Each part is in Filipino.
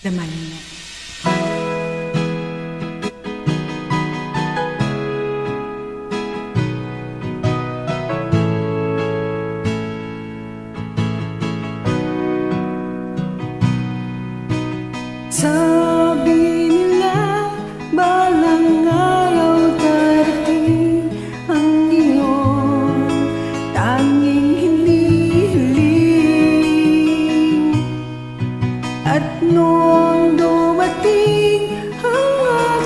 Damanin mo. Sabi nila, balang araw darating ang iyong tanging hinihiling. At noong dumating ang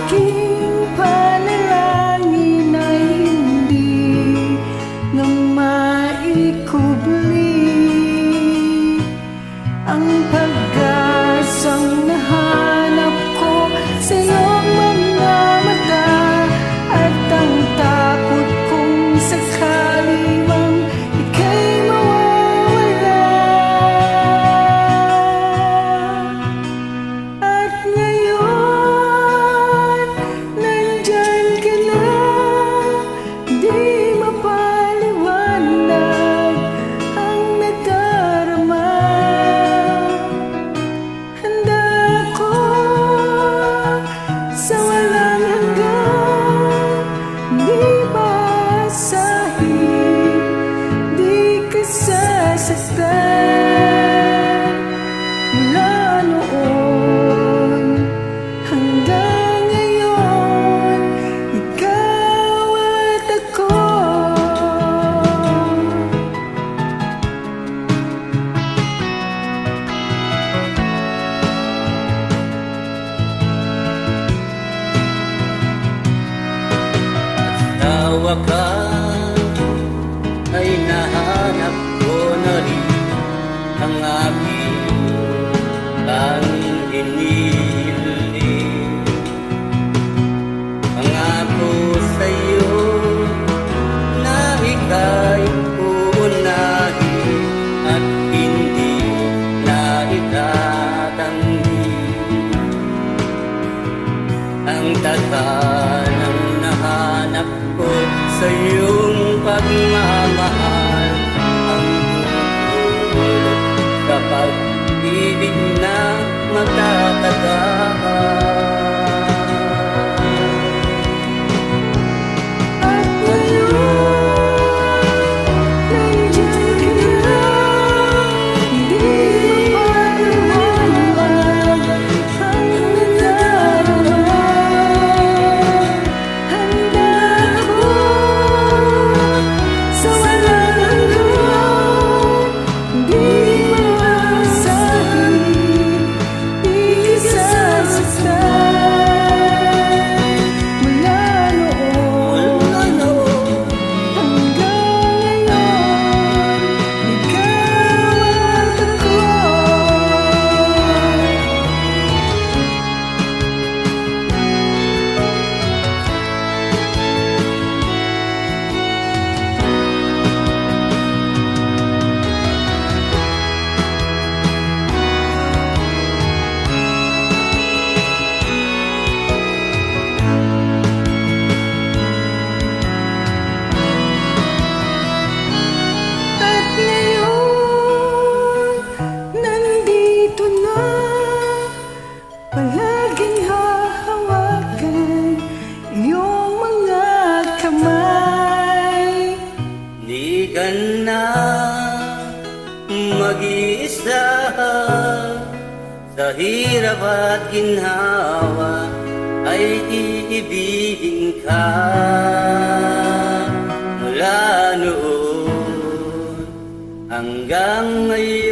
aking panalangin ay hindi na maikubli ang pag-asang nahanap ko sa iyong mga mata, at ang takot kong sakali mang ika'y mawawala. At ngayon, nandyan ka na, di mapaliwanag ang nadarama. Sa walang hanggan, di basahin, di ka sasaktan. Mula noon hanggang ngayon, ikaw at ako. Wakas ay nahanap ko na rin ang aking tanging hinihiling. Pangako sa'yo na ika'y uunahin at hindi na itatanggi. Ang tagal ng nahanap ko sa iyong pagmamahal, ang dulot sa pag-ibig na matatagal. At ngayon, nandyan ka na, di mapaliwanag ang nadarama. Handa ako sa walang hanggan, di masahin, di ka sasaktan. Mula noon hanggang ngayon, ikaw at ako. At ngayon, nandito na, palaging hahawakan iyong mga kamay. Di ka na mag-iisa sa hirap at ginhawa, ay iibigin ka. Mula noon hanggang ngayon,